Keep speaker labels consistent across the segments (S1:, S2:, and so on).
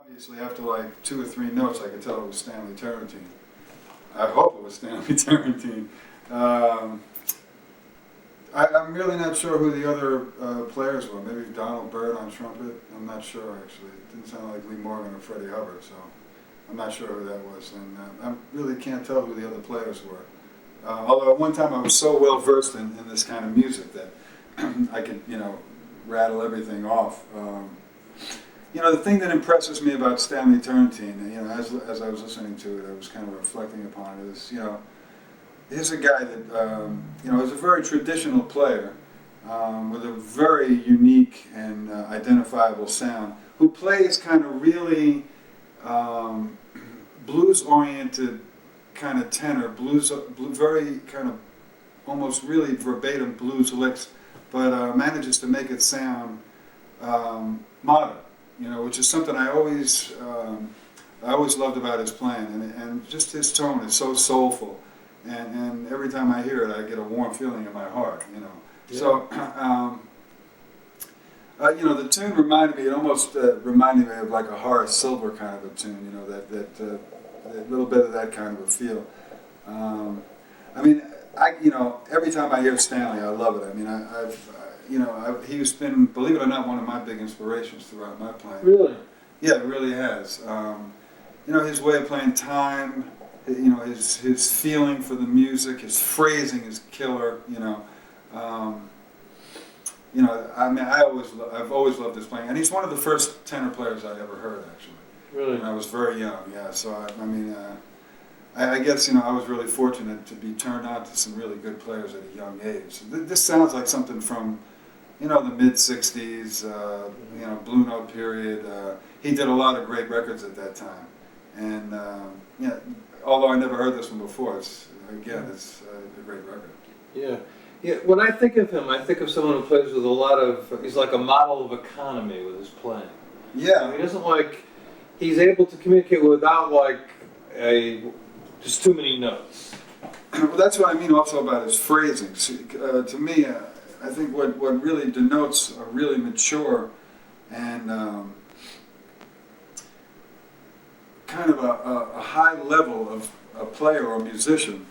S1: Obviously, after like 2 or 3 notes, I could tell it was Stanley Turrentine. I hope it was Stanley Turrentine. I'm really not sure who the other players were. Maybe Donald Byrd on trumpet. I'm not sure, actually. It didn't sound like Lee Morgan or Freddie Hubbard, so I'm not sure who that was. And I really can't tell who the other players were. Although at one time I was so well versed in this kind of music that I could, rattle everything off. The thing that impresses me about Stanley Turrentine, as I was listening to it, I was kind of reflecting upon it, is, here's a guy that, is a very traditional player with a very unique and identifiable sound, who plays kind of really blues-oriented kind of tenor, very kind of almost really verbatim blues licks, but manages to make it sound modern, which is something I always loved about his playing, and just his tone is so soulful. And every time I hear it, I get a warm feeling in my heart, Yeah. So, the tune reminded me, reminded me of like a Horace Silver kind of a tune, that little bit of that kind of a feel. Every time I hear Stanley, I love it. He's been, believe it or not, one of my big inspirations throughout my playing.
S2: Really?
S1: Yeah, it really has. His way of playing time, his feeling for the music, his phrasing is killer. I've always loved his playing, and he's one of the first tenor players I ever heard, actually.
S2: Really?
S1: When I was very young, yeah. So I guess I was really fortunate to be turned on to some really good players at a young age. This sounds like something from the mid '60s, Blue Note period. He did a lot of great records at that time, and although I never heard this one before, it's a great record.
S2: Yeah. Yeah, when I think of him, I think of someone who plays with a lot of, he's like a model of economy with his playing.
S1: Yeah.
S2: He doesn't he's able to communicate without just too many notes.
S1: Well, that's what I mean also about his phrasing. To me, I think what really denotes a really mature and kind of a high level of a player or musician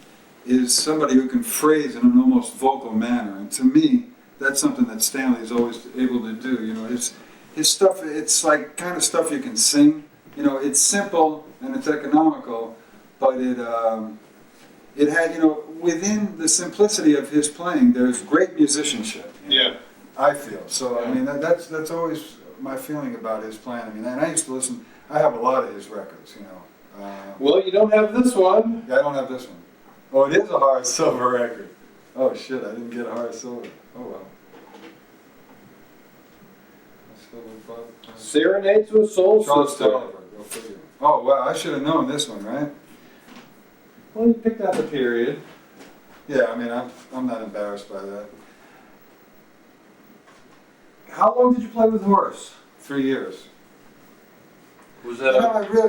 S1: is somebody who can phrase in an almost vocal manner. And to me, that's something that Stanley is always able to do. His stuff, it's like kind of stuff you can sing. It's simple and it's economical, but it had, within the simplicity of his playing, there's great musicianship.
S2: Yeah.
S1: I feel. So,
S2: Yeah.
S1: that's always my feeling about his playing. And I used to listen, I have a lot of his records,
S2: Well, you don't have this one.
S1: Yeah, I don't have this one. Oh, it is a Horace Silver record. Oh shit, I didn't get a Horace Silver. Oh well.
S2: Serenade to a Soul Sister.
S1: Go figure. Oh wow, I should have known this one, right?
S2: Well, you picked out the period.
S1: Yeah, I'm not embarrassed by that.
S2: How long did you play with Horace?
S1: 3 years.
S2: Was that?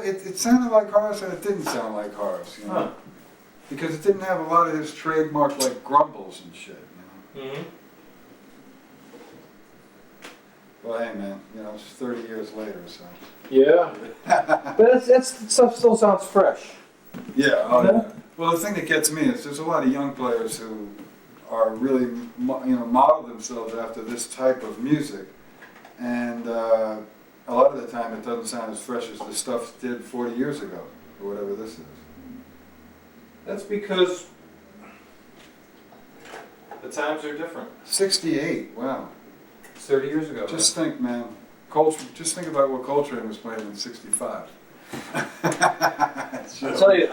S1: It sounded like Horace, and it didn't sound like Horace,
S2: Huh.
S1: Because it didn't have a lot of his trademark grumbles and shit,
S2: Mm-hmm.
S1: Well, hey man, it's 30 years later, so.
S2: Yeah. But that stuff still sounds fresh.
S1: Yeah, yeah. Well, the thing that gets me is there's a lot of young players who are really, model themselves after this type of music, and a lot of the time it doesn't sound as fresh as the stuff did 40 years ago, or whatever this is.
S2: That's because the times are different.
S1: 68, wow.
S2: It's 30 years ago.
S1: Just think, man. Just think about what Coltrane was playing in 65.
S2: I'll tell you,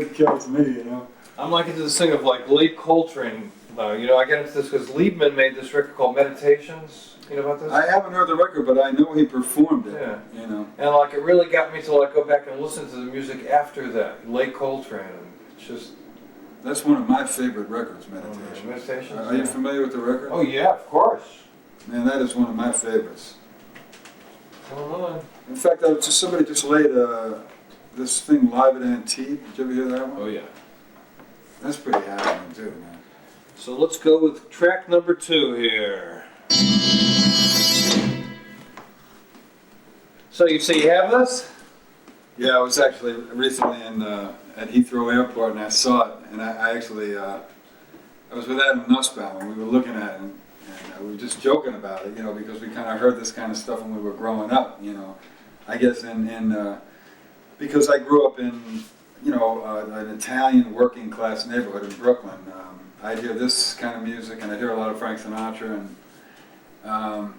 S1: it kills me,
S2: I'm into this thing of late Coltrane. I get into this because Liebman made this record called Meditations. You know about this?
S1: I haven't heard the record, but I know he performed it.
S2: Yeah.
S1: And
S2: it really got me to go back and listen to the music after that, late Coltrane. And it's just.
S1: That's one of my favorite records, Meditations.
S2: Meditations.
S1: Are you familiar with the record?
S2: Oh yeah, of course.
S1: Man, that is one of my favorites.
S2: Come on.
S1: In fact, somebody just laid this thing live at Antibes. Did you ever hear that one?
S2: Oh yeah.
S1: That's pretty happening too, man.
S2: So let's go with track number 2 here. So you have this?
S1: Yeah, I was actually recently at Heathrow Airport and I saw it, and I actually I was with Adam Nussbaum and we were looking at it, and we were just joking about it, because we kind of heard this kind of stuff when we were growing up, I guess because I grew up in an Italian working class neighborhood in Brooklyn. I'd hear this kind of music, and I'd hear a lot of Frank Sinatra, and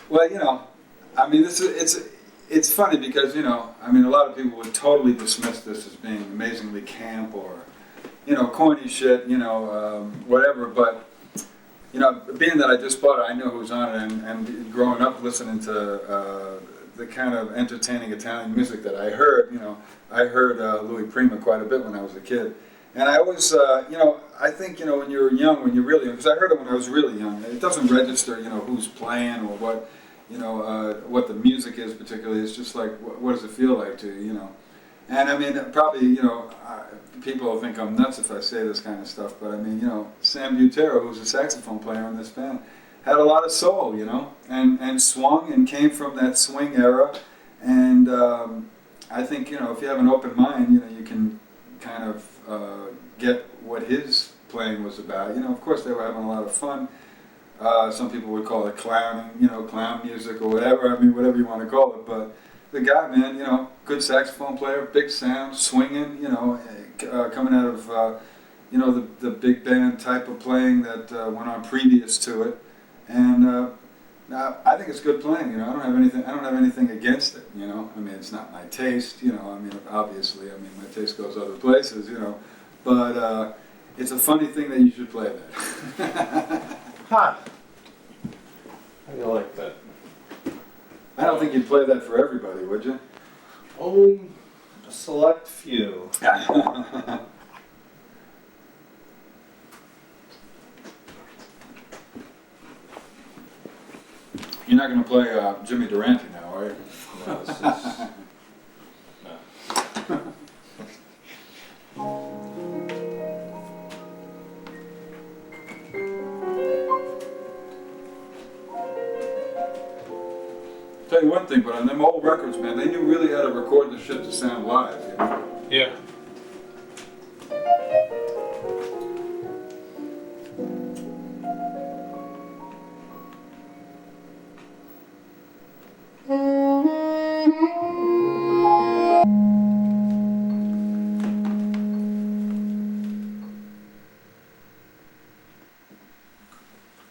S1: well, I mean, it's funny because, I mean, a lot of people would totally dismiss this as being amazingly camp or, corny shit, whatever, but, being that I just bought it, I knew who was on it, and growing up listening to the kind of entertaining Italian music that I heard, I heard Louis Prima quite a bit when I was a kid. And I always, I think, when you're young, when you're really young, because I heard it when I was really young, it doesn't register, who's playing or what, what the music is particularly. It's just like, what does it feel like to you, And I mean, probably, people will think I'm nuts if I say this kind of stuff, but I mean, Sam Butero, who's a saxophone player in this band, had a lot of soul, and swung and came from that swing era. And I think, if you have an open mind, you can kind of get what his playing was about. Of course they were having a lot of fun. Some people would call it clowning, clown music or whatever. I mean, whatever you want to call it. But the guy, man, good saxophone player, big sound, swinging, coming out of, the big band type of playing that went on previous to it. And I think it's good playing. I don't have anything against it. I mean, it's not my taste. I mean, obviously, my taste goes other places. But it's a funny thing that you should play that.
S2: Huh. How do you like that?
S1: I don't think you'd play that for everybody, would you?
S2: Only a select few.
S1: You're not going to play Jimmy Durante now, are you?
S2: No, this is... no.
S1: Tell you one thing, but on them old records, man, they knew really how to record the shit to sound live.
S2: Yeah.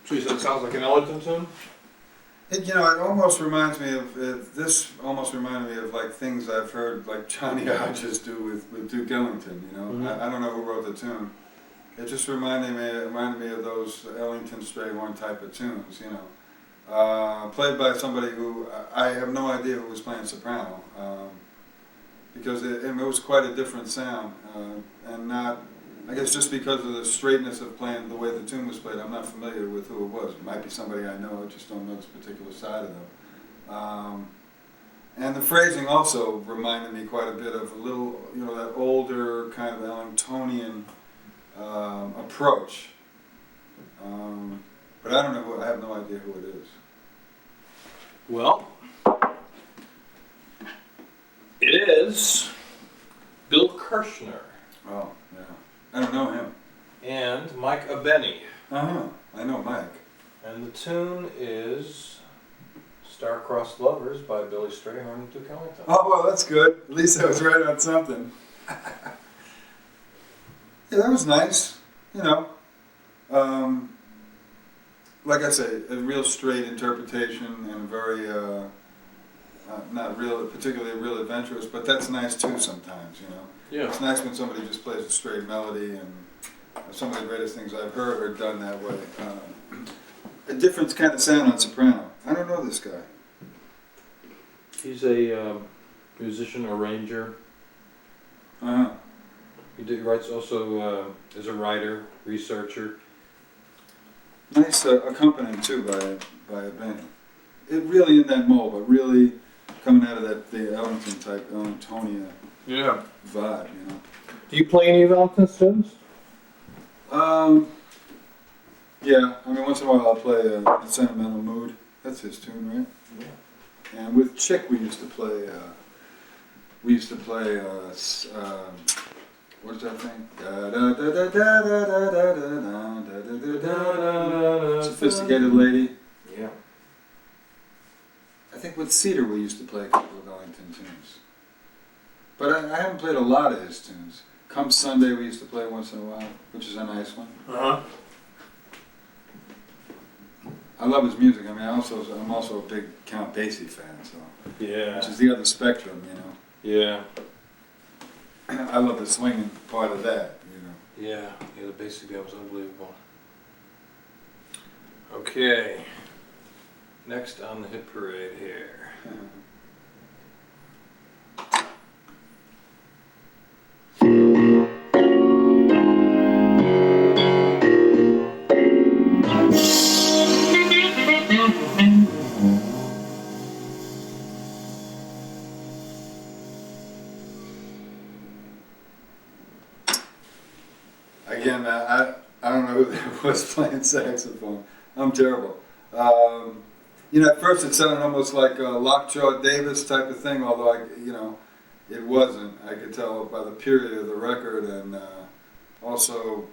S2: So you said it sounds like an Ellington tune?
S1: It almost reminds me of, this almost reminded me of like things I've heard like Johnny Hodges do with Duke Ellington,
S2: Mm-hmm.
S1: I don't know who wrote the tune. It just reminded me of those Ellington Strayhorn type of tunes, played by somebody who, I have no idea who was playing soprano, because it was quite a different sound, and not, I guess just because of the straightness of playing the way the tune was played, I'm not familiar with who it was. It might be somebody I know, I just don't know this particular side of them. And the phrasing also reminded me quite a bit of a little, that older kind of Ellingtonian approach. But I don't know I have no idea who it is.
S2: Well, it is Bill Kirshner.
S1: Oh, yeah. I don't know him.
S2: And Mike Abeni.
S1: Uh-huh. I know Mike.
S2: And the tune is Star-Crossed Lovers by Billy Strayhorn and Duke Ellington.
S1: Oh, well, that's good. At least I was right on something. Yeah, that was nice. Like I say, a real straight interpretation and very, not real, particularly real adventurous, but that's nice too sometimes,
S2: Yeah.
S1: It's nice when somebody just plays a straight melody, and some of the greatest things I've heard are done that way. A different kind of sound on soprano. I don't know this guy.
S2: He's a musician, arranger.
S1: Uh-huh.
S2: He writes also as a writer, researcher.
S1: Nice accompanying too by a band. It really in that mold, but really coming out of the Ellington type, Ellingtonia vibe,
S2: Do you play any of Ellington's tunes?
S1: Yeah, I mean once in a while I'll play a Sentimental Mood. That's his tune, right?
S2: Yeah.
S1: And with Chick, we used to play. What is that thing? Sophisticated Lady.
S2: Yeah.
S1: I think with Cedar we used to play a couple of Ellington tunes. But I haven't played a lot of his tunes. Come Sunday we used to play once in a while, which is a nice one.
S2: Uh-huh.
S1: I love his music. I mean, I'm also a big Count Basie fan, so.
S2: Yeah.
S1: Which is the other spectrum, you know.
S2: Yeah.
S1: I love the swinging part of that, you know.
S2: Yeah, the Basie band was unbelievable. Okay. Next on the hit parade here.
S1: Again, I don't know who that was playing saxophone. I'm terrible. At first it sounded almost like a Lockjaw Davis type of thing, although it wasn't. I could tell by the period of the record, and also,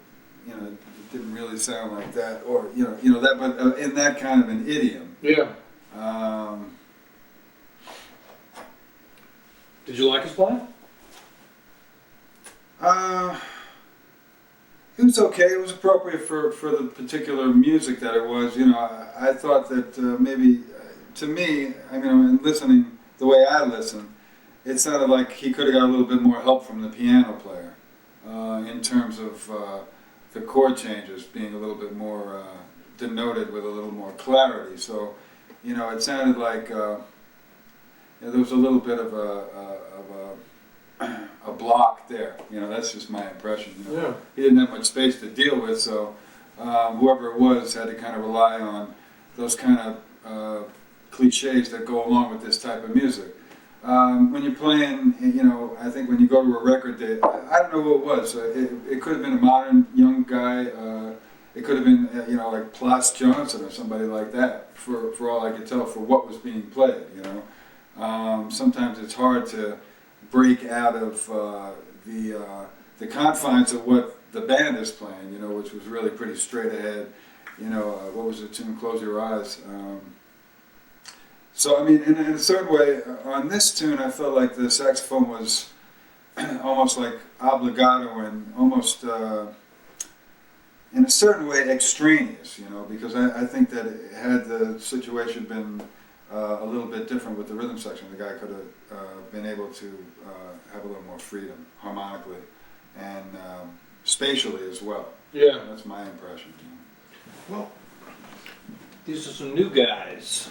S1: it didn't really sound like that, or that, but in that kind of an idiom.
S2: Yeah. Did you like his playing?
S1: It was okay. It was appropriate for the particular music that it was. I thought that maybe, to me, in listening the way I listen, it sounded like he could have got a little bit more help from the piano player in terms of the chord changes being a little bit more denoted with a little more clarity. So, it sounded like there was a little bit of a block there. That's just my impression.
S2: Yeah.
S1: He didn't have much space to deal with, so whoever it was had to kind of rely on those kind of cliches that go along with this type of music. When you're playing, I think when you go to a record day, I don't know who it was. It could have been a modern young guy. It could have been, like Plas Johnson or somebody like that, for all I could tell, for what was being played, Sometimes it's hard to break out of the confines of what the band is playing, which was really pretty straight ahead. What was the tune? Close Your Eyes. So, in a certain way, on this tune, I felt like the saxophone was almost like obligato and almost, in a certain way, extraneous, because I think that had the situation been a little bit different with the rhythm section, the guy could have been able to have a little more freedom harmonically and spatially as well.
S2: Yeah.
S1: That's my impression.
S2: Well, these are some new guys.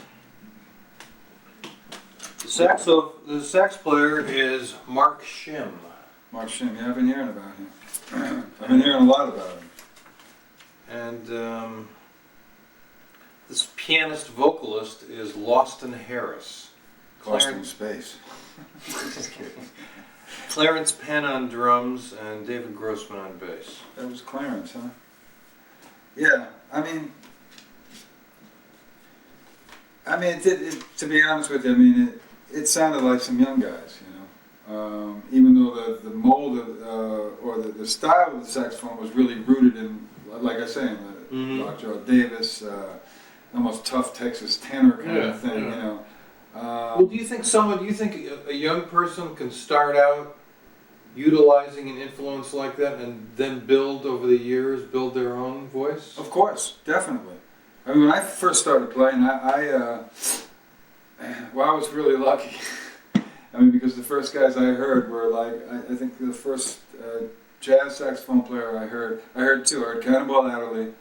S2: The sax player is Mark Shim.
S1: Mark Shim, yeah, I've been hearing about him. I've been hearing a lot about him.
S2: And this pianist vocalist is Lawston Harris.
S1: Lost in space.
S2: Just kidding. Clarence Penn on drums and David Grossman on bass.
S1: That was Clarence, huh? Yeah, to be honest with you, it sounded like some young guys, even though the mold of, or the style of the saxophone was really rooted in, like I say, in the Lockjaw Davis, almost tough Texas tenor kind of thing,
S2: Well, do you think a young person can start out utilizing an influence like that and then build over the years, build their own voice?
S1: Of course, definitely. When I first started playing, I was really lucky. Because the first guys I heard were I think the first jazz saxophone player I heard two. I heard Cannonball Adderley,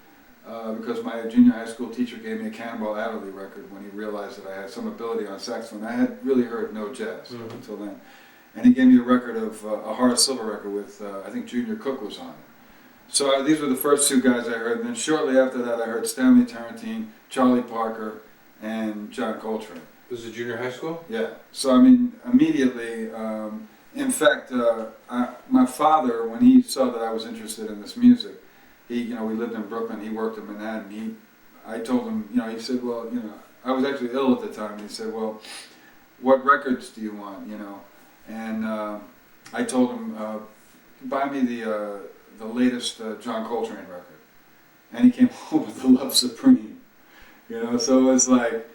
S1: because my junior high school teacher gave me a Cannonball Adderley record when he realized that I had some ability on saxophone. I had really heard no jazz until then. And he gave me a record of a Horace Silver record with, I think Junior Cook was on it. So these were the first two guys I heard, and then shortly after that I heard Stanley Tarantine, Charlie Parker, and John Coltrane.
S2: This is junior high school?
S1: Yeah. So immediately, in fact, my father, when he saw that I was interested in this music, we lived in Brooklyn, he worked in Manhattan, I told him, he said, well, I was actually ill at the time, and he said, well, what records do you want, you know? And I told him, buy me the latest John Coltrane record. And he came home with the Love Supreme, you know? So it was like,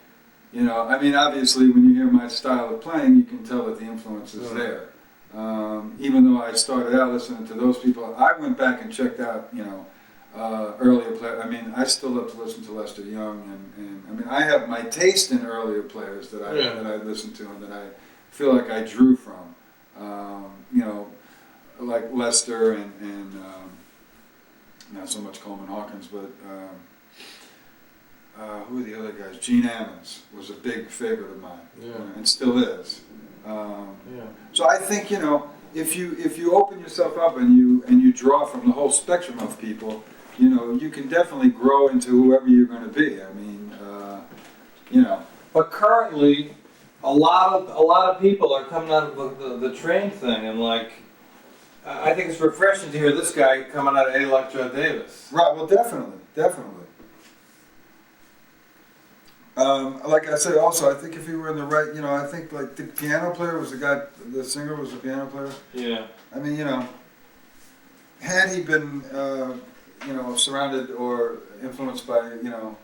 S1: you know, I mean, obviously when you hear my style of playing, you can tell that the influence is there. Even though I started out listening to those people, I went back and checked out, you know, earlier players. I mean, I still love to listen to Lester Young, and I mean, I have my taste in earlier players that I listen to and that I feel like I drew from. You know, like Lester and not so much Coleman Hawkins, but who are the other guys? Gene Ammons was a big favorite of mine, and still is. So I think, you know, if you open yourself up and you draw from the whole spectrum of people, you know, you can definitely grow into whoever you're going to be. I mean, you know.
S2: But currently, a lot of people are coming out of the train thing, and like, I think it's refreshing to hear this guy coming out of Eddie Lockjaw Davis.
S1: Right. Well, definitely. Like I said, also, I think if you were in the right, you know, I think like the piano player was the guy, the singer was the piano player.
S2: Yeah.
S1: I mean, you know, had he been, you know, surrounded or influenced by, you know,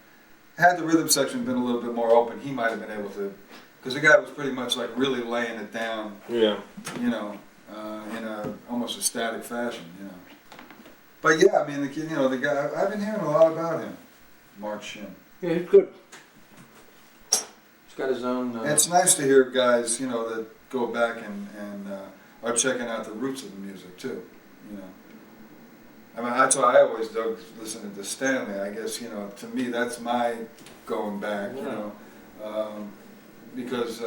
S1: had the rhythm section been a little bit more open, he might have been able to, because the guy was pretty much like really laying it down.
S2: Yeah.
S1: You know, in a almost a static fashion, you know. But yeah, I mean, the kid, you know, the guy, I've been hearing a lot about him, Mark Shin.
S2: Yeah, he's good. He's got his own.
S1: And it's nice to hear guys, you know, that go back and are checking out the roots of the music too, you know. I mean, that's why I always dug listening to Stanley. I guess, you know, to me that's my going back, you know, because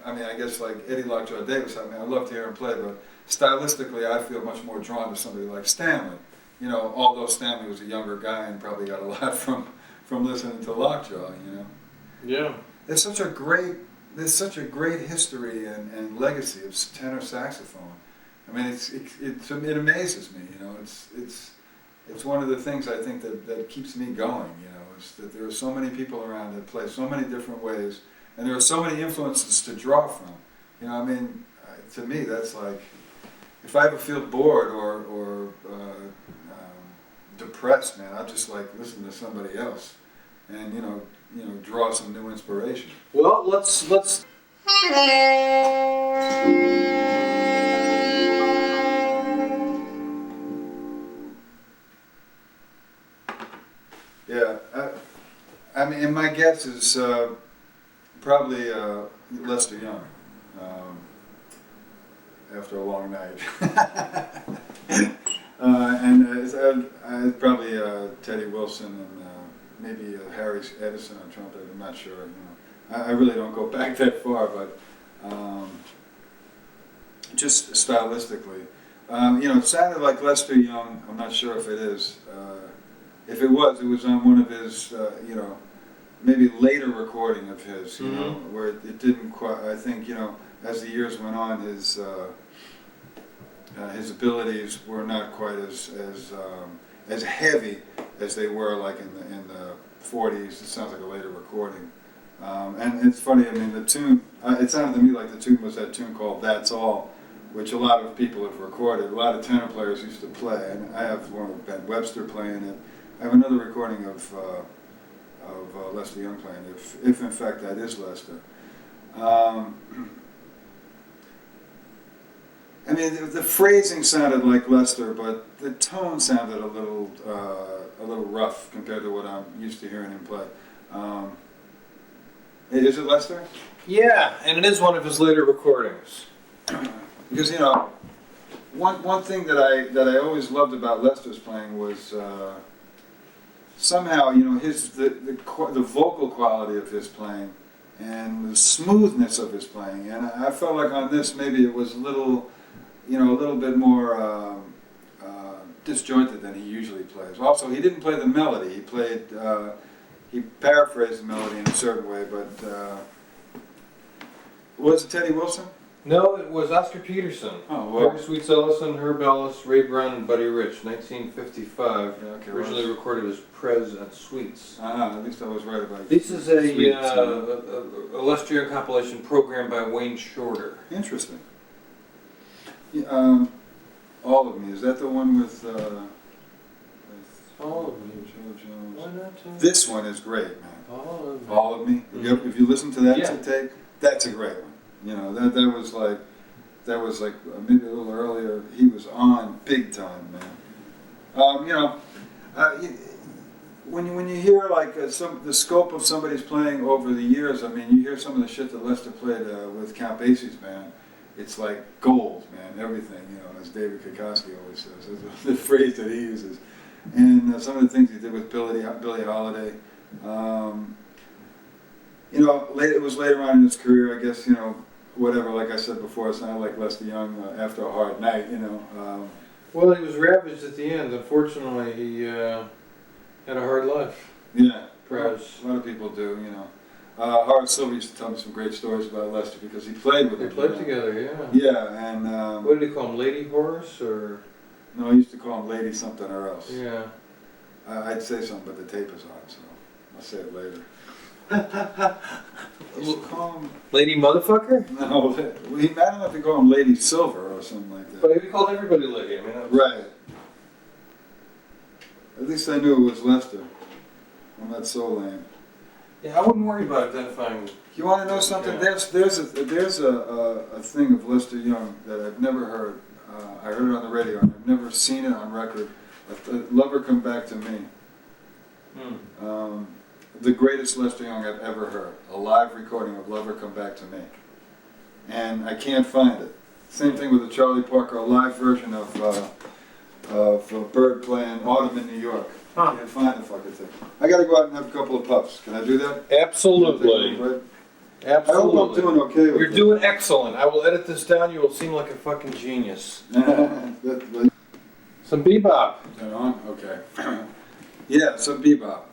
S1: I mean, I guess like Eddie Lockjaw Davis. I mean, I love to hear him play, but stylistically, I feel much more drawn to somebody like Stanley. You know, although Stanley was a younger guy and probably got a lot from listening to Lockjaw, you know.
S2: Yeah.
S1: There's such a great history and legacy of tenor saxophone. I mean, it amazes me. You know, it's one of the things I think that keeps me going. You know, is that there are so many people around that play so many different ways, and there are so many influences to draw from. You know, I mean, to me, that's like, if I ever feel bored or depressed, man, I'll just like listen to somebody else, and you know, draw some new inspiration.
S2: Well, let's.
S1: Yeah, I mean, and my guess is probably Lester Young. After a long night, and probably Teddy Wilson and maybe Harry Edison on trumpet. I'm not sure. You know, I really don't go back that far, but just stylistically, you know, it sounded like Lester Young. I'm not sure if it is. If it was on one of his, you know, maybe later recording of his, you know, where it didn't quite. I think, you know, as the years went on, his abilities were not quite as heavy as they were like in the 40s. It sounds like a later recording. And it's funny. I mean, the tune. It sounded to me like the tune was that tune called "That's All," which a lot of people have recorded. A lot of tenor players used to play, and I have one of Ben Webster playing it. I have another recording of Lester Young playing it, if in fact that is Lester. I mean, the phrasing sounded like Lester, but the tone sounded a little rough compared to what I'm used to hearing him play. Is it Lester?
S2: Yeah, and it is one of his later recordings.
S1: Because, you know, one thing that I always loved about Lester's playing was somehow, you know, the vocal quality of his playing and the smoothness of his playing. And I felt like on this maybe it was a little bit more disjointed than he usually plays. Also, he didn't play the melody. He paraphrased the melody in a certain way, but was it Teddy Wilson?
S2: No, it was Oscar Peterson.
S1: Oh, well.
S2: Harry Sweets Ellison, Herb Ellis, Ray Brown, and Buddy Rich, 1955.
S1: Yeah, okay,
S2: Originally recorded as Prez and Sweets.
S1: At least I was right about it.
S2: This is a Lester Young compilation programmed by Wayne Shorter.
S1: Interesting. Yeah, All of Me, is that the one with
S2: All of Me.
S1: Joe Jones?
S2: Why not?
S1: This one is great, man.
S2: All of Me.
S1: All of Me.
S2: Mhm.
S1: If you listen to that
S2: Yeah.
S1: tape, that's a great one. You know, that was like maybe a little earlier. He was on big time, man. When you hear like the scope of somebody's playing over the years, I mean, you hear some of the shit that Lester played with Count Basie's band. It's like gold, man. Everything, you know, as David Kokoski always says, is the phrase that he uses. And some of the things he did with Billie Holiday. It was later on in his career, I guess, whatever, like I said before, it sounded like Lester Young after a hard night,
S2: Well, he was ravaged at the end. Unfortunately, he had a hard life.
S1: Yeah,
S2: Prez.
S1: a lot of people do, Horace Silver used to tell me some great stories about Lester because he played with
S2: They
S1: him.
S2: played together, yeah.
S1: Yeah, and...
S2: what did he call him, Lady Horace, or...?
S1: No, he used to call him Lady something or else.
S2: Yeah.
S1: I'd say something, but the tape is on, so I'll say it later. He used to call him...
S2: Lady Motherfucker?
S1: No, I don't have to call him Lady Silver or something like that.
S2: But he called everybody Lady, I mean...
S1: Right. At least I knew it was Lester. I'm not so lame.
S2: Yeah, I wouldn't worry about identifying...
S1: You want to know something?
S2: Yeah.
S1: There's a thing of Lester Young that I've never heard. I heard it on the radio, and I've never seen it on record. Lover Come Back to Me. The greatest Lester Young I've ever heard. A live recording of Lover Come Back to Me. And I can't find it. Same thing with the Charlie Parker, a live version of Berg playing Autumn in New York. I can't find the fucking thing. I gotta go out and have a couple of puffs. Can I do that?
S2: Absolutely.
S1: I hope I'm doing okay with
S2: You're
S1: it.
S2: doing excellent. I will edit this down. You will seem like a fucking genius. Some bebop.
S1: Is that on? Okay. Yeah, some bebop.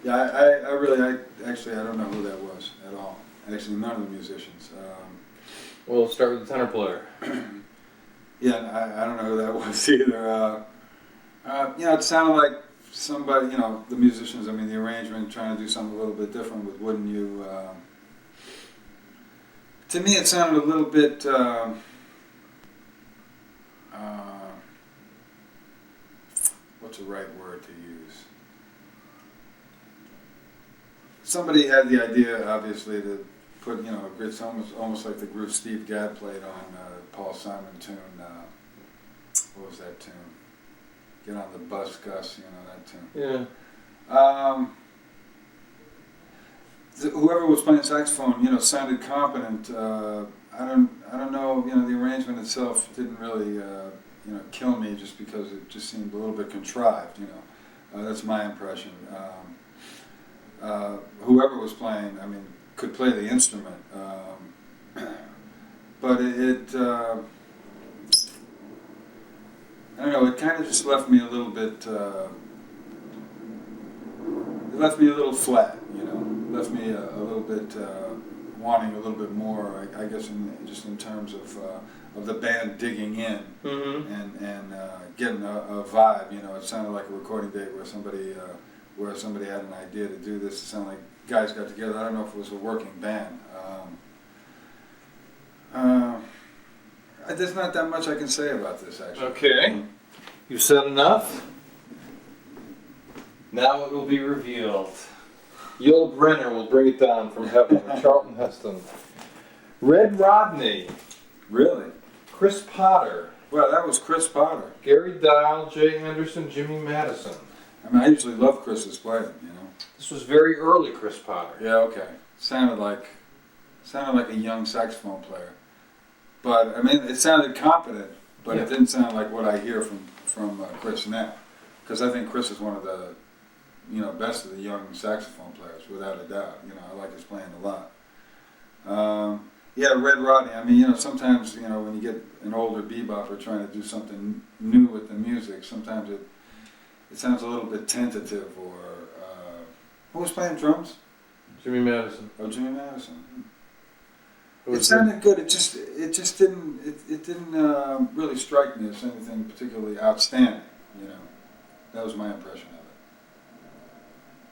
S1: Yeah, I don't know who that was at all. Actually, none of the musicians.
S2: We'll start with the tenor player.
S1: Yeah, I don't know who that was either. It sounded like somebody, the musicians, the arrangement, trying to do something a little bit different with Wouldn't You. To me, it sounded a little bit, what's the right word to use? Somebody had the idea, obviously, to put, it's almost like the groove Steve Gadd played on Paul Simon tune. What was that tune? Get on the bus, Gus, that tune.
S2: Yeah.
S1: Whoever was playing saxophone, sounded competent. I don't know, the arrangement itself didn't really, kill me just because it just seemed a little bit contrived, that's my impression. Whoever was playing, could play the instrument, but I don't know, it kind of just left me a little bit, it left me a little flat, left me a little bit wanting a little bit more, I guess, in terms of the band digging in and getting a vibe, it sounded like a recording date where somebody had an idea to do this. It sounded like guys got together. I don't know if it was a working band. There's not that much I can say about this, actually.
S2: Okay. You've said enough. Now it will be revealed. Yul Brynner will bring it down from heaven with Charlton Heston. Red Rodney.
S1: Really?
S2: Chris Potter.
S1: Well, that was Chris Potter.
S2: Gary Dial, Jay Anderson, Jimmy Madison.
S1: I usually love Chris's playing,
S2: This was very early Chris Potter.
S1: Yeah, okay. Sounded like a young saxophone player. But, it sounded competent, but it didn't sound like what I hear from Chris now. Because I think Chris is one of the, best of the young saxophone players, without a doubt. I like his playing a lot. Red Rodney, sometimes, when you get an older bebopper trying to do something new with the music, sometimes it sounds a little bit tentative, or, who was playing drums?
S2: Jimmy Madison.
S1: Oh, Jimmy Madison. It sounded good. It just didn't. It didn't really strike me as anything particularly outstanding. You know, that was my impression of it.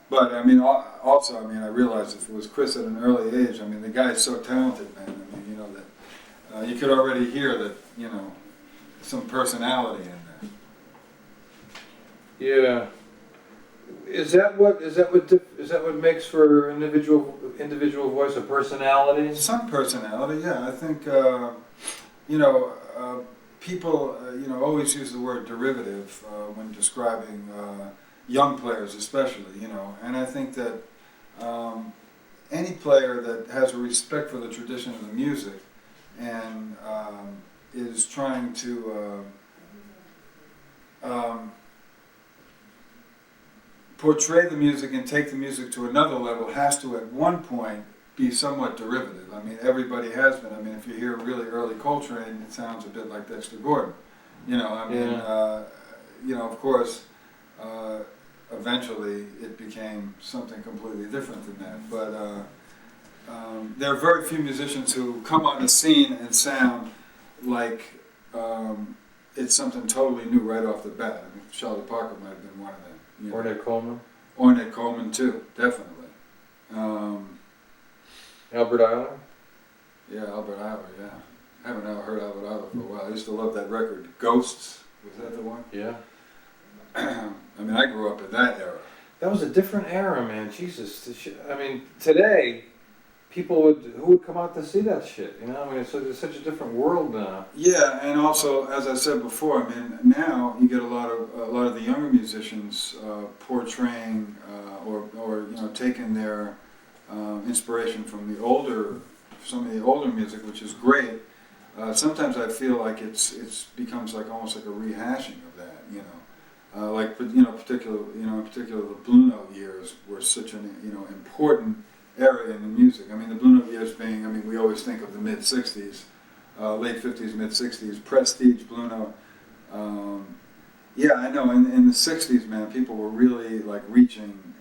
S1: But I mean, also, I mean, I realized if it was Chris at an early age, I mean, the guy's so talented, man. I mean, you know that you could already hear that, you know, some personality in there.
S2: Yeah. Is that what makes for individual voice a personality?
S1: Some personality, yeah. I think people always use the word derivative when describing young players, especially. You know, and I think that any player that has a respect for the tradition of the music and is trying to portray the music and take the music to another level has to at one point be somewhat derivative. I mean, everybody has been. I mean, if you hear really early Coltrane, it sounds a bit like Dexter Gordon. You know, I mean, of course, eventually it became something completely different than that. But there are very few musicians who come on the scene and sound like it's something totally new right off the bat. I mean, Charlie Parker might have been one of them. You know.
S2: Ornette Coleman?
S1: Ornette Coleman too, definitely.
S2: Albert Ayler?
S1: Yeah, Albert Ayler, yeah. I haven't heard Albert Ayler for a while. I used to love that record, Ghosts. Was that the one?
S2: Yeah.
S1: I mean, I grew up in that era.
S2: That was a different era, man. Jesus. I mean, today, who would come out to see that shit? You know, I mean, it's such a different world now.
S1: Yeah, and also, as I said before, I mean, now you get a lot of the younger musicians portraying or taking their inspiration from some of the older music, which is great. Sometimes I feel like it's becomes like almost like a rehashing of that, you know. Particularly the Blue Note years were such an important era in the music. I mean, the Blue Note years being, I mean, we always think of the mid '60s, late '50s, mid '60s, Prestige, Blue Note. Yeah, I know. In the '60s, man, people were really like reaching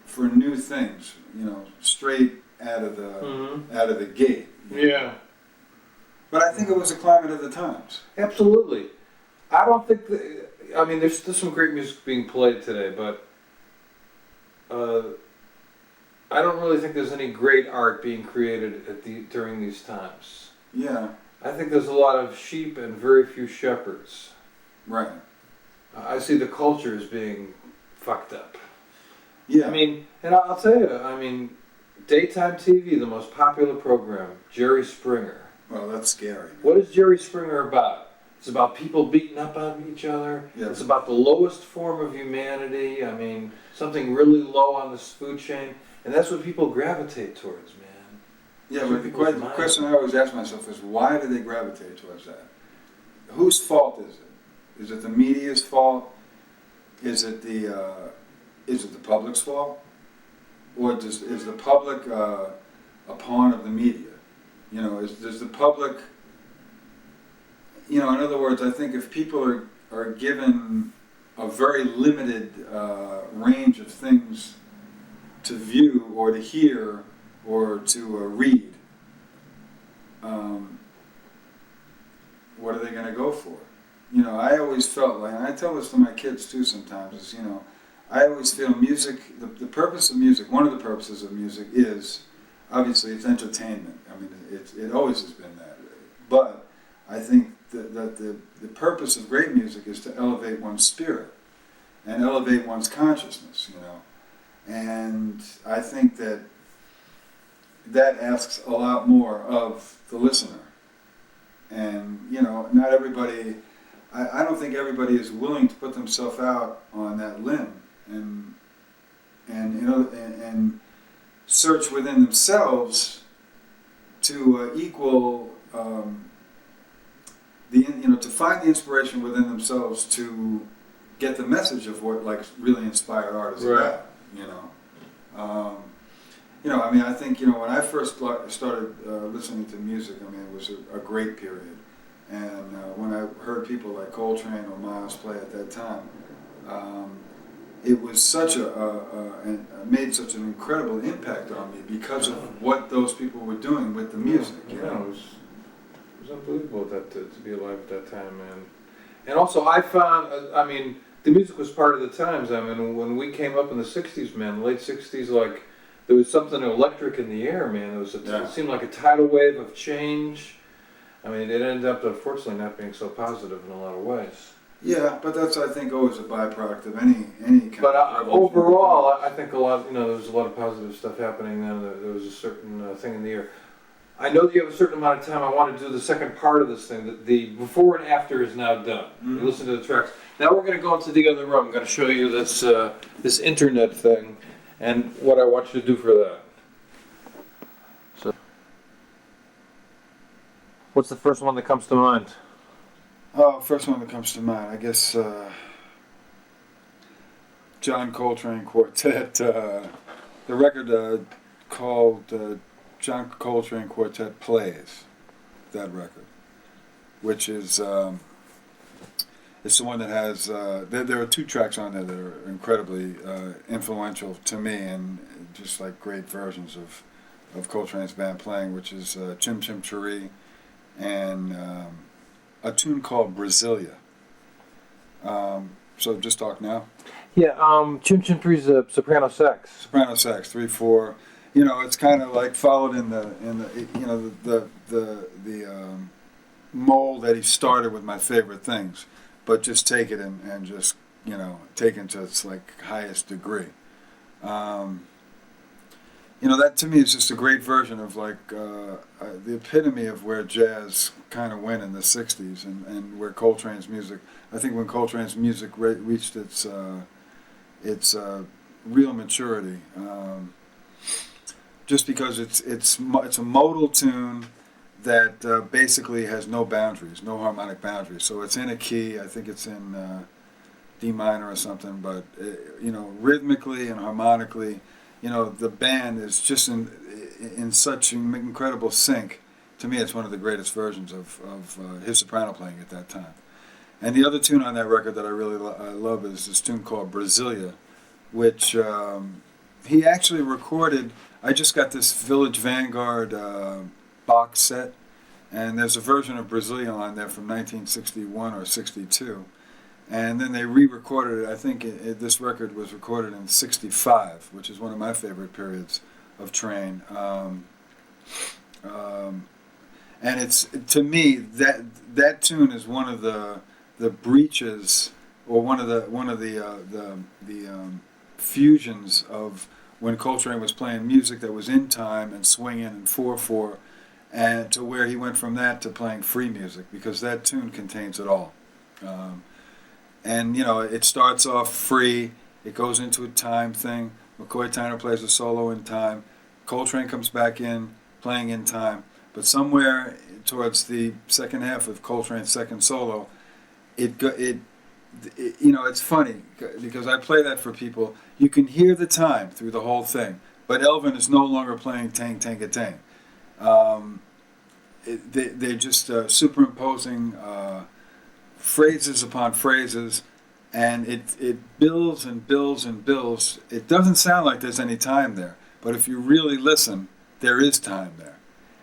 S1: for new things, you know, straight out of the gate.
S2: Yeah.
S1: But I think it was a climate of the times.
S2: Absolutely. I don't think I mean, there's some great music being played today, but I don't really think there's any great art being created during these times.
S1: Yeah.
S2: I think there's a lot of sheep and very few shepherds.
S1: Right.
S2: I see the culture as being fucked up.
S1: Yeah.
S2: I mean, and I'll tell you, I mean, daytime TV, the most popular program, Jerry Springer.
S1: Well, that's scary.
S2: What is Jerry Springer about? It's about people beating up on each other.
S1: Yeah.
S2: It's about the lowest form of humanity. I mean, something really low on the food chain. And that's what people gravitate towards, man.
S1: Yeah, but the question I always ask myself is, why do they gravitate towards that? Whose fault is it? Is it the media's fault? Is it the public's fault? Or is the public a pawn of the media? You know, does the public... You know, in other words, I think if people are given a very limited range of things to view or to hear or to read, what are they going to go for? You know, I always felt like, and I tell this to my kids too sometimes, is, you know, I always feel music, the purpose of music, one of the purposes of music is, obviously, it's entertainment. I mean, it always has been that way. But I think that the purpose of great music is to elevate one's spirit and elevate one's consciousness, you know. And I think that asks a lot more of the listener. And, you know, not everybody, I don't think everybody is willing to put themselves out on that limb and search within themselves to equal to find the inspiration within themselves to get the message of what like really inspired art is about. You know, I mean, I think, you know, when I first started listening to music, I mean, it was a great period. And when I heard people like Coltrane or Miles play at that time, it was such made such an incredible impact on me because of what those people were doing with the music.
S2: Yeah, it was unbelievable to be alive at that time, man. And also, I found, the music was part of the times. I mean, when we came up in the '60s, man, late '60s, like there was something electric in the air, man. It seemed like a tidal wave of change. I mean, it ended up, unfortunately, not being so positive in a lot of ways.
S1: Yeah, but that's, I think, always a byproduct of any kind
S2: but
S1: of revolution.
S2: Overall, I think a lot, there was a lot of positive stuff happening then. There was a certain thing in the air. I know that you have a certain amount of time. I want to do the second part of this thing. The before and after is now done. You listen to the tracks. Now we're going to go into the other room. I'm going to show you this internet thing and what I want you to do for that. So, what's the first one that comes to mind?
S1: Oh, first one that comes to mind, I guess, John Coltrane Quartet. The record called John Coltrane Quartet Plays, that record, which is it's the one that has there are 2 tracks on there that are incredibly influential to me and just like great versions of Coltrane's band playing, which is Chim Chim Cheree and a tune called Brasilia. So just talk now.
S2: Yeah, Chim Chim Cheree's a soprano sax.
S1: Soprano sax, 3/4. It's kind of like followed in the mold that he started with My Favorite Things, but just take it and just take it to its like highest degree. That to me is just a great version of like the epitome of where jazz kind of went in the '60s and where Coltrane's music. I think when Coltrane's music reached its real maturity. Just because it's a modal tune that basically has no boundaries, no harmonic boundaries. So it's in a key. I think it's in D minor or something. But rhythmically and harmonically, the band is just in such incredible sync. To me, it's one of the greatest versions of his soprano playing at that time. And the other tune on that record that I really love is this tune called Brasilia, which he actually recorded. I just got this Village Vanguard box set, and there's a version of Brasilia on there from 1961 or 62. And then they re-recorded it. I think this record was recorded in '65, which is one of my favorite periods of Train. And it's, to me, that tune is one of the breaches, or one of the fusions of when Coltrane was playing music that was in time and swinging and 4/4, and to where he went from that to playing free music, because that tune contains it all. And it starts off free, it goes into a time thing. McCoy Tyner plays a solo in time. Coltrane comes back in, playing in time. But somewhere towards the second half of Coltrane's second solo, it's funny because I play that for people. You can hear the time through the whole thing, but Elvin is no longer playing Tang Tanga Tang. They're just superimposing phrases upon phrases, and it builds and builds and builds. It doesn't sound like there's any time there, but if you really listen, there is time there.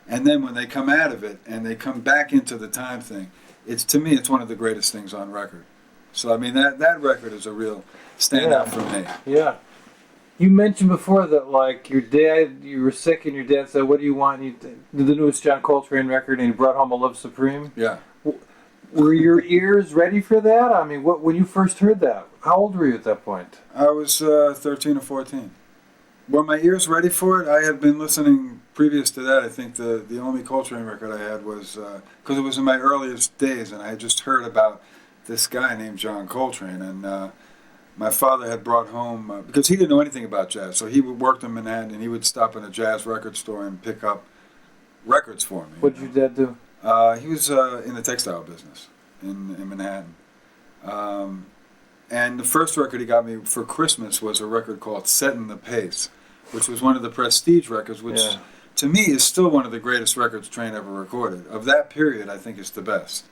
S1: And then when they come out of it and they come back into the time thing, to me it's one of the greatest things on record. So I mean that record is a real standout for me.
S2: Yeah. You mentioned before that like your dad, you were sick and your dad said, "What do you want?" And you did the newest John Coltrane record and he brought home A Love Supreme.
S1: Yeah.
S2: Were your ears ready for that? I mean, when you first heard that, how old were you at that point?
S1: I was 13 or 14. Were my ears ready for it? I had been listening previous to that. I think the only Coltrane record I had was, because it was in my earliest days, and I had just heard about this guy named John Coltrane, and my father had brought home, because he didn't know anything about jazz, so he worked in Manhattan, and he would stop in a jazz record store and pick up records for me.
S2: What did your dad do?
S1: He was in the textile business in Manhattan. And the first record he got me for Christmas was a record called Settin' the Pace, which was one of the Prestige records, which to me is still one of the greatest records Train ever recorded. Of that period, I think it's the best.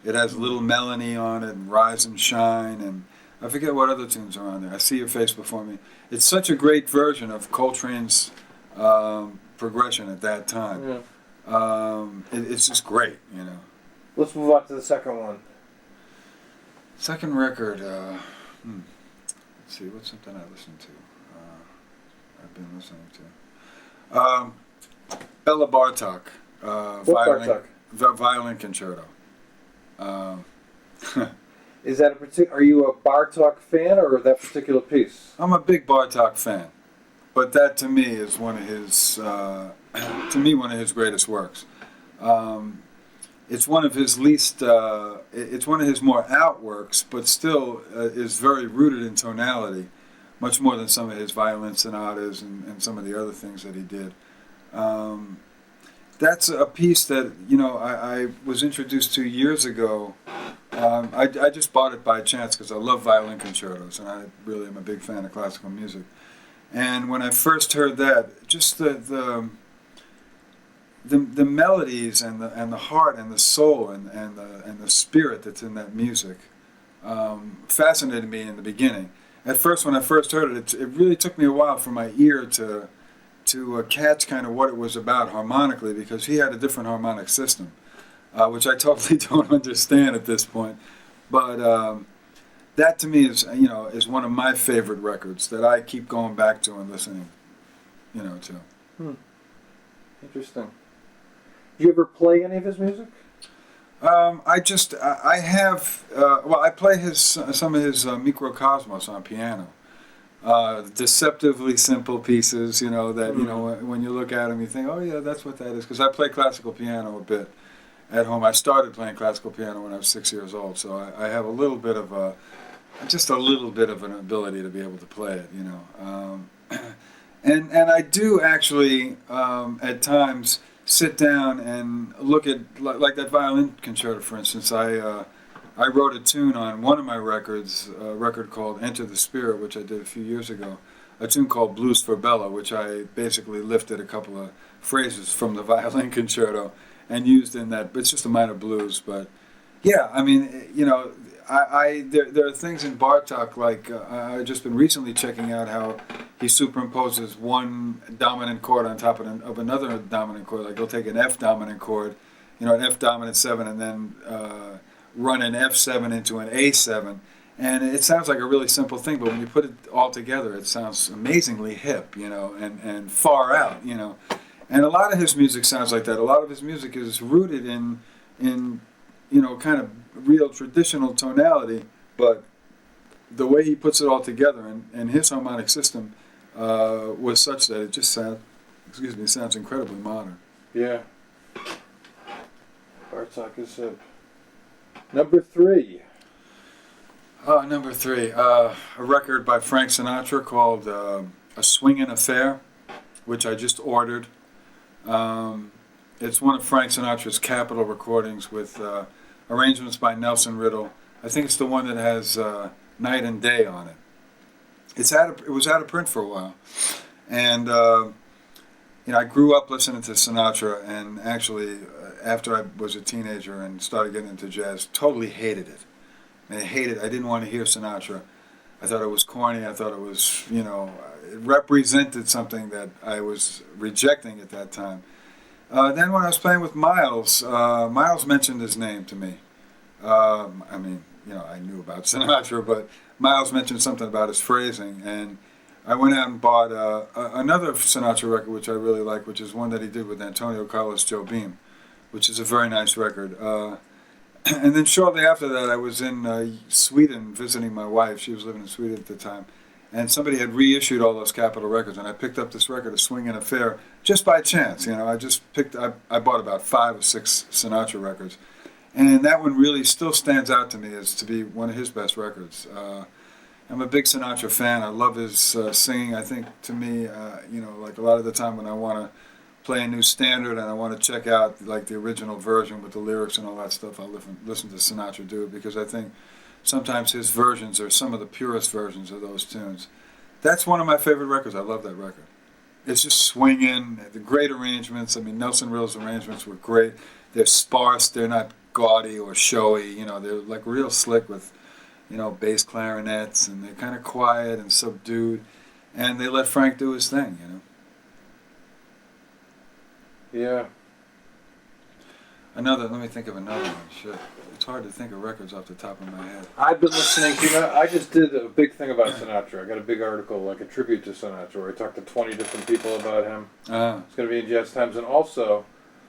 S1: It has Little Melanie on it, and Rise and Shine, and I forget what other tunes are on there. I See Your Face Before Me. It's such a great version of Coltrane's progression at that time.
S2: Yeah.
S1: It's just great, you know.
S2: Let's move on to the second one.
S1: Second record, let's see, what's something I listened to? I've been listening to. Bella Bartok. Violin Concerto.
S2: Is that are you a Bartok fan or that particular piece?
S1: I'm a big Bartok fan, but that to me is one of his one of his greatest works. It's one of his least. It's one of his more out works, but still is very rooted in tonality, much more than some of his violin sonatas and some of the other things that he did. That's a piece that I was introduced to years ago. I just bought it by chance because I love violin concertos, and I really am a big fan of classical music. And when I first heard that, just the melodies and the heart and the soul and the spirit that's in that music fascinated me in the beginning. At first, when I first heard it, it really took me a while for my ear to catch kind of what it was about harmonically, because he had a different harmonic system, which I totally don't understand at this point. But that to me is one of my favorite records that I keep going back to and listening, to.
S2: Interesting. Do you ever play any of his music?
S1: I have. I play some of his Microcosmos on piano. Deceptively simple pieces, that when you look at them, you think, oh yeah, that's what that is. Because I play classical piano a bit at home. I started playing classical piano when I was 6 years old, so I have a little bit of an ability to be able to play it, and I do actually at times sit down and look at like that violin concerto, for instance. I wrote a tune on one of my records, a record called Enter the Spirit, which I did a few years ago, a tune called Blues for Bella, which I basically lifted a couple of phrases from the violin concerto and used in that. It's just a minor blues, but yeah, I mean, there are things in Bartok, like I've just been recently checking out how he superimposes one dominant chord on top of another dominant chord. Like he'll take an F dominant chord, an F dominant 7, and then run an F7 into an A7. And it sounds like a really simple thing, but when you put it all together, it sounds amazingly hip, and far out, And a lot of his music sounds like that. A lot of his music is rooted in kind of real traditional tonality, but the way he puts it all together and his harmonic system was such that it just sounds incredibly modern.
S2: Yeah. Bartok is number 3.
S1: Number 3, a record by Frank Sinatra called A Swingin' Affair, which I just ordered. It's one of Frank Sinatra's Capitol recordings with arrangements by Nelson Riddle. I think it's the one that has Night and Day on it. It was out of print for a while, and I grew up listening to Sinatra, and actually after I was a teenager and started getting into jazz, totally hated it. I didn't want to hear Sinatra. I thought it was corny. I thought it was, it represented something that I was rejecting at that time. Then when I was playing with Miles, Miles mentioned his name to me. I knew about Sinatra, but Miles mentioned something about his phrasing, and I went out and bought another Sinatra record, which I really like, which is one that he did with Antonio Carlos Jobim, which is a very nice record. And then shortly after that, I was in Sweden visiting my wife. She was living in Sweden at the time. And somebody had reissued all those Capitol records, and I picked up this record, A Swingin' Affair, just by chance. I bought about 5 or 6 Sinatra records. And that one really still stands out to me as to be one of his best records. I'm a big Sinatra fan. I love his singing. I think, to me, like a lot of the time when I want to play a new standard and I want to check out like the original version with the lyrics and all that stuff, I'll listen to Sinatra do it, because I think sometimes his versions are some of the purest versions of those tunes. That's one of my favorite records. I love that record. It's just swinging, the great arrangements. I mean, Nelson Riddle's arrangements were great. They're sparse. They're not gaudy or showy. They're like real slick with bass clarinets, and they're kind of quiet and subdued, and they let Frank do his thing,
S2: Yeah.
S1: Let me think of another one. Shit. It's hard to think of records off the top of my head.
S2: I've been listening to, I just did a big thing about Sinatra. I got a big article, like a tribute to Sinatra, where I talked to 20 different people about him. It's going to be in Jazz Times. And also,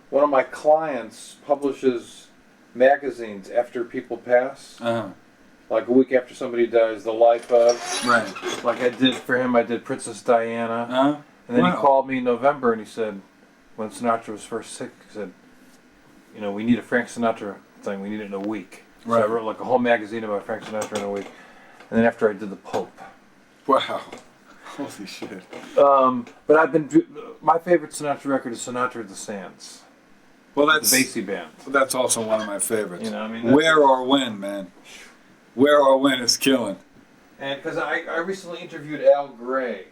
S2: one of my clients publishes magazines after people pass. Like a week after somebody dies, the life of.
S1: Right.
S2: Like I did for him, I did Princess Diana. And then he called me in November and he said, when Sinatra was first sick, he said, we need a Frank Sinatra thing. We need it in a week. So I wrote like a whole magazine about Frank Sinatra in a week. And then after I did the Pope.
S1: Wow. Holy shit.
S2: But my favorite Sinatra record is Sinatra at the Sands.
S1: Well, that's
S2: the Basie Band.
S1: That's also one of my favorites.
S2: Where
S1: or When, man. Where or When is killing.
S2: And because I recently interviewed Al Gray,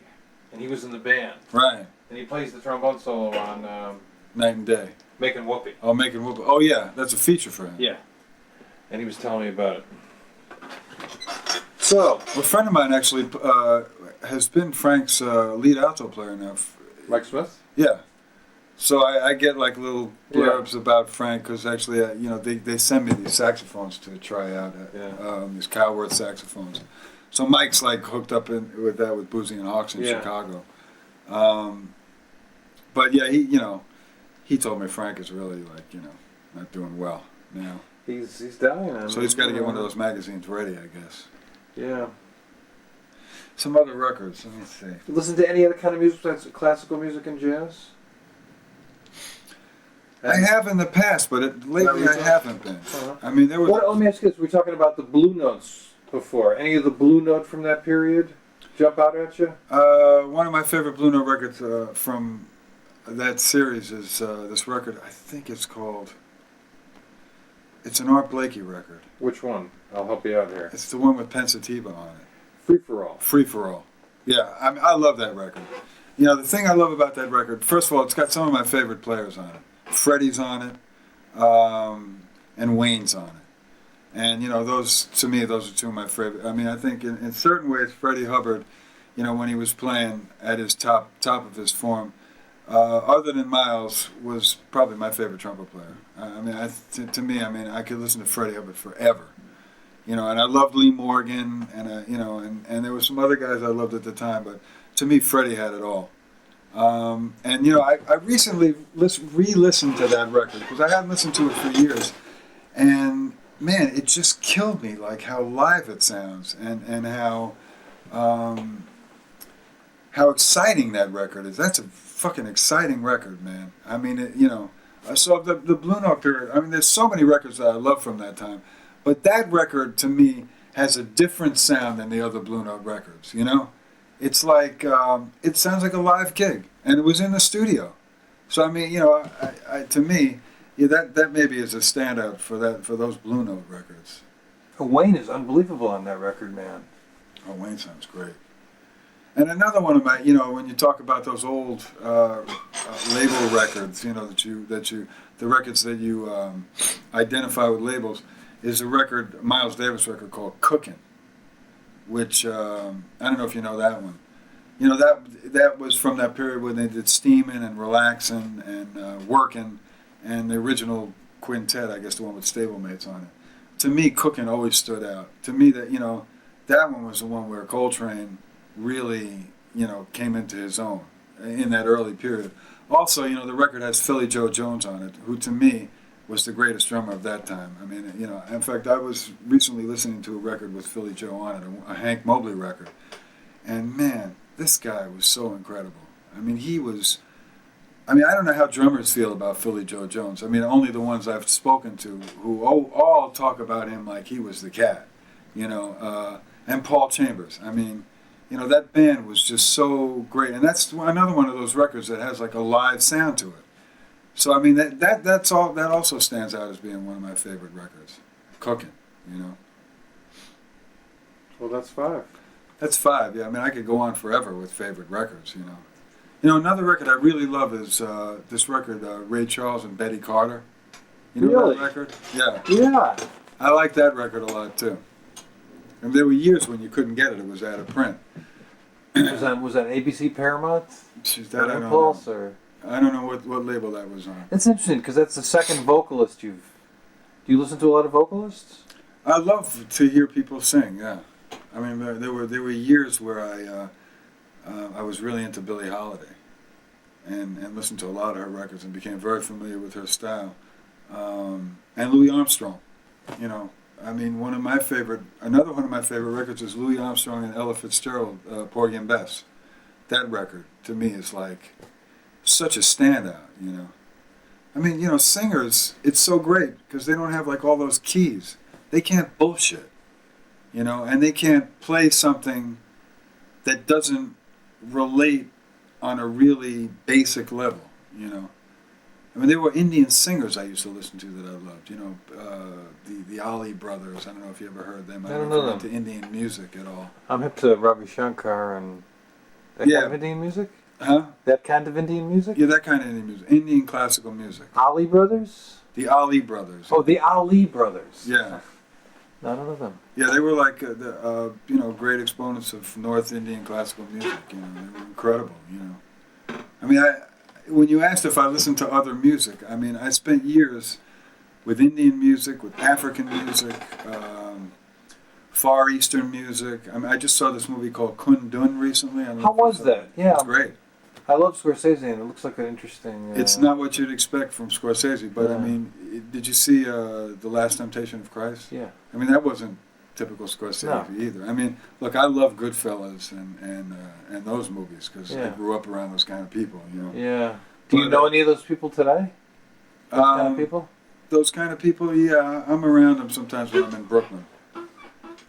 S2: and he was in the band.
S1: Right.
S2: And he plays the trombone solo on
S1: Night and Day.
S2: Making Whoopee.
S1: Oh, Making Whoopee. Oh, yeah. That's a feature for him.
S2: Yeah. And he was telling me about it. So,
S1: a friend of mine actually has been Frank's lead alto player now.
S2: Mike Smith?
S1: Yeah. So I get like little blurbs about Frank because actually, they send me these saxophones to try out. These Cowworth saxophones. So Mike's like hooked up with that with Boozy and Hawks in Chicago. But yeah, he told me Frank is really not doing well now.
S2: He's dying.
S1: So he's got to get one of those magazines ready, I guess.
S2: Yeah.
S1: Some other records. Let me see.
S2: Listen to any other kind of music besides classical music and jazz?
S1: I have in the past, but lately I haven't been. I mean, there was.
S2: Let me ask you this: we're talking about the Blue Notes before. Any of the Blue Note from that period jump out at you?
S1: One of my favorite Blue Note records from that series is this record. I think it's called. It's an Art Blakey record.
S2: Which one? I'll help you out here.
S1: It's the one with Pensativa on it.
S2: Free for All.
S1: Free for All. Yeah, I love that record. The thing I love about that record, first of all, it's got some of my favorite players on it. Freddie's on it, and Wayne's on it. And, those, to me, those are two of my favorite. I mean, I think in certain ways, Freddie Hubbard, when he was playing at his top of his form, other than Miles, was probably my favorite trumpet player. I mean, to me, I could listen to Freddie Hubbard forever. And I loved Lee Morgan, and and there were some other guys I loved at the time, but to me, Freddie had it all. I recently re-listened to that record because I hadn't listened to it for years, and man, it just killed me like how live it sounds and how exciting that record is. That's a fucking exciting record, man. I mean, so the Blue Note period. I mean, there's so many records that I love from that time, but that record to me has a different sound than the other Blue Note records. It's like it sounds like a live gig, and it was in the studio. So I mean, to me, that maybe is a standout for those Blue Note records.
S2: Wayne is unbelievable on that record, man.
S1: Oh, Wayne sounds great. And another one of my, when you talk about those old label records, the records that you identify with labels, is a record, Miles Davis record called "Cookin'," which I don't know if you know that one. That was from that period when they did Steamin' and Relaxin' and Workin', and the original quintet, I guess the one with stablemates on it. To me, Cookin' always stood out. To me, that one was the one where Coltrane really, came into his own in that early period. Also, the record has Philly Joe Jones on it, who to me was the greatest drummer of that time. I mean, in fact, I was recently listening to a record with Philly Joe on it, a Hank Mobley record. And man, this guy was so incredible. I mean, I don't know how drummers feel about Philly Joe Jones. I mean, only the ones I've spoken to who all talk about him like he was the cat, and Paul Chambers. I mean, that band was just so great. And that's another one of those records that has like a live sound to it. So I mean that also stands out as being one of my favorite records. Cookin',
S2: Well, that's 5.
S1: That's 5. Yeah, I mean I could go on forever with favorite records. Another record I really love is this record, Ray Charles and Betty Carter.
S2: Really?
S1: That record? Yeah.
S2: Yeah.
S1: I like that record a lot too. And there were years when you couldn't get it; it was out of print.
S2: Was that ABC Paramount?
S1: That I don't
S2: Impulse
S1: know.
S2: or?
S1: I don't know what label that was on.
S2: It's interesting because that's the second vocalist you've. Do you listen to a lot of vocalists?
S1: I love to hear people sing. Yeah, I mean there were years where I was really into Billie Holiday, and listened to a lot of her records and became very familiar with her style. And Louis Armstrong, you know. I mean, another one of my favorite records is Louis Armstrong and Ella Fitzgerald, Porgy and Bess. That record, to me, is like such a standout, you know. I mean, you know, singers, it's so great because they don't have like all those keys. They can't bullshit, you know, and they can't play something that doesn't relate on a really basic level, you know. I mean, there were Indian singers I used to listen to that I loved. You know, the Ali brothers. I don't know if you ever heard them.
S2: I don't know them.
S1: Into Indian music at all.
S2: I'm hip to Ravi Shankar and that kind of Indian music.
S1: Huh?
S2: That kind of Indian music.
S1: Yeah, that kind of Indian music. Indian classical music.
S2: Ali brothers.
S1: The Ali brothers.
S2: Oh, the Ali brothers.
S1: Yeah.
S2: I don't know them.
S1: Yeah, they were like you know, great exponents of North Indian classical music. You know, they were incredible. You know, I mean, when you asked if I listened to other music, I mean, I spent years with Indian music, with African music, Far Eastern music. I mean, I just saw this movie called Kundun recently. I don't know
S2: How
S1: if you
S2: was
S1: saw
S2: that?
S1: it.
S2: Yeah.
S1: It's great.
S2: I love Scorsese, and it looks like an interesting.
S1: It's not what you'd expect from Scorsese, but I mean, did you see The Last Temptation of Christ?
S2: Yeah.
S1: I mean, that wasn't typical Scorsese either. I mean, look, I love Goodfellas and those movies because I grew up around those kind of people, you know.
S2: Yeah. Do you know any of those people today? Those kind of people?
S1: Those kind of people, yeah. I'm around them sometimes when I'm in Brooklyn.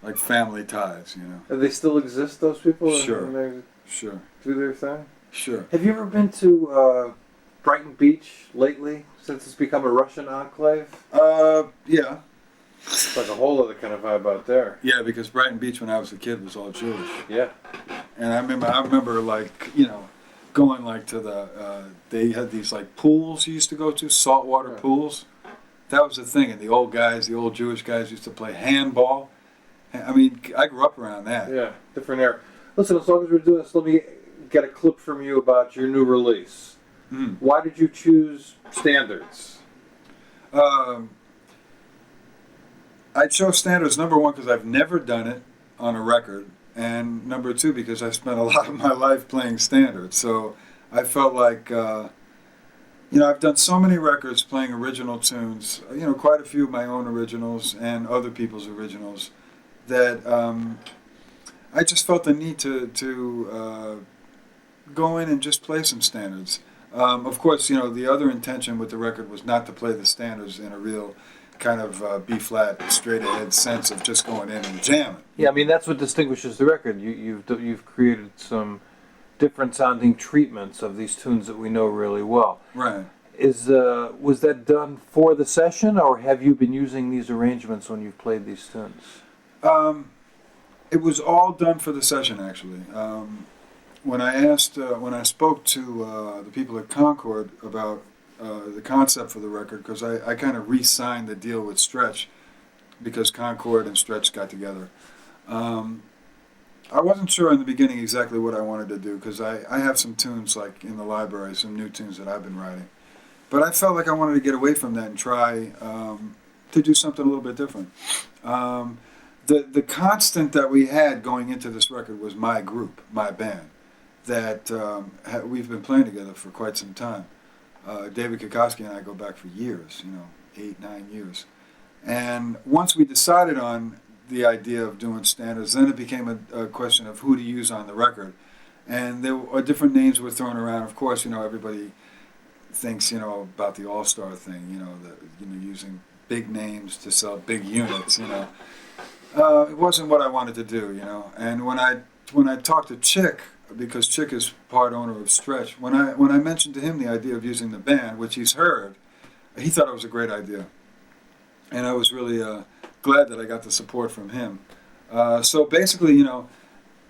S1: Like family ties, you know.
S2: Do they still exist, those people?
S1: Sure.
S2: And they
S1: Sure.
S2: do their thing?
S1: Sure.
S2: Have you ever been to Brighton Beach lately, since it's become a Russian enclave?
S1: Yeah.
S2: It's like a whole other kind of vibe out there.
S1: Yeah, because Brighton Beach when I was a kid was all Jewish.
S2: Yeah.
S1: And I remember like, you know, going like to they had these like pools you used to go to, saltwater pools. That was the thing, and the old Jewish guys used to play handball. I mean, I grew up around that.
S2: Yeah, different era. Listen, as long as we're doing this, let me get a clip from you about your new release. Why did you choose standards?
S1: I chose standards, number one, because I've never done it on a record, and number two, because I spent a lot of my life playing standards. So I felt like, you know, I've done so many records playing original tunes, you know, quite a few of my own originals and other people's originals, that I just felt the need to go in and just play some standards. Of course, you know, the other intention with the record was not to play the standards in a real kind of B-flat, straight-ahead sense of just going in and jamming.
S2: Yeah, I mean, that's what distinguishes the record. You've created some different sounding treatments of these tunes that we know really well.
S1: Right.
S2: Was that done for the session, or have you been using these arrangements when you've played these tunes?
S1: It was all done for the session, actually. When I spoke to the people at Concord about the concept for the record, because I kind of re-signed the deal with Stretch, because Concord and Stretch got together. I wasn't sure in the beginning exactly what I wanted to do, because I have some tunes like in the library, some new tunes that I've been writing. But I felt like I wanted to get away from that and try to do something a little bit different. The constant that we had going into this record was my group, my band, that we've been playing together for quite some time. David Kokoski and I go back for years, you know, 8, 9 years. And once we decided on the idea of doing standards, then it became a question of who to use on the record. And there were different names were thrown around. Of course, you know, everybody thinks, you know, about the All-Star thing, you know, using big names to sell big units, you know. It wasn't what I wanted to do, you know. And when I talked to Chick, because Chick is part owner of Stretch, when I mentioned to him the idea of using the band, which he's heard, he thought it was a great idea. And I was really glad that I got the support from him. So basically, you know,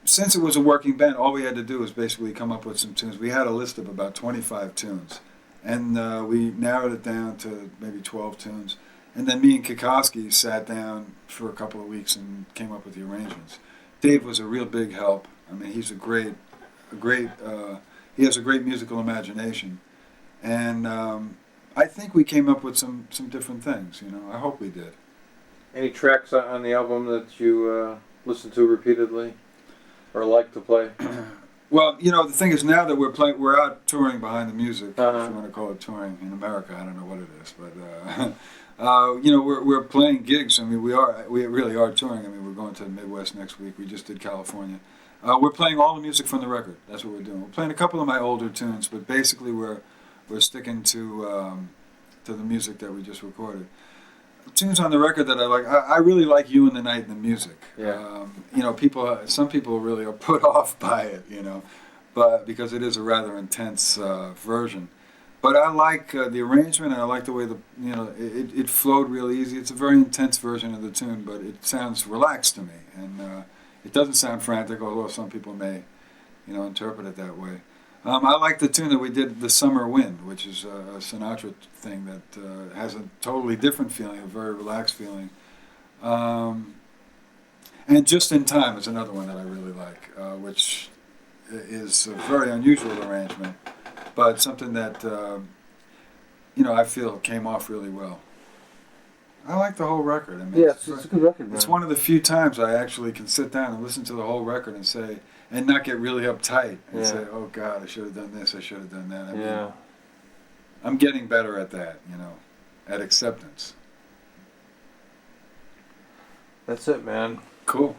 S1: since it was a working band, all we had to do was basically come up with some tunes. We had a list of about 25 tunes. And we narrowed it down to maybe 12 tunes. And then me and Kikowski sat down for a couple of weeks and came up with the arrangements. Dave was a real big help. I mean, he's he has a great musical imagination. And I think we came up with some different things, you know. I hope we did.
S2: Any tracks on the album that you listen to repeatedly or like to play?
S1: Well, you know, the thing is now that we're out touring behind the music, if
S2: Uh-huh.
S1: you want to call it touring in America. I don't know what it is, but you know, we're playing gigs. I mean, we really are touring. I mean, we're going to the Midwest next week. We just did California. We're playing all the music from the record. That's what we're doing. We're playing a couple of my older tunes, but basically we're sticking to the music that we just recorded. Tunes on the record that I like. I really like "You and the Night" and the music.
S2: Yeah.
S1: You know, some people really are put off by it. You know, but because it is a rather intense version. But I like the arrangement, and I like the way it flowed real easy. It's a very intense version of the tune, but it sounds relaxed to me, and it doesn't sound frantic, although some people may, you know, interpret it that way. I like the tune that we did, the Summerwind, which is a Sinatra thing that has a totally different feeling, a very relaxed feeling. And Just in Time is another one that I really like, which is a very unusual arrangement, but something that, you know, I feel came off really well. I like the whole record. I mean,
S2: Yeah, it's a good record, man.
S1: it's one of the few times I actually can sit down and listen to the whole record and say, and not get really uptight and say, "Oh God, I should have done this, I should have done that." I mean, I'm getting better at that, you know, at acceptance.
S2: That's it, man.
S1: Cool.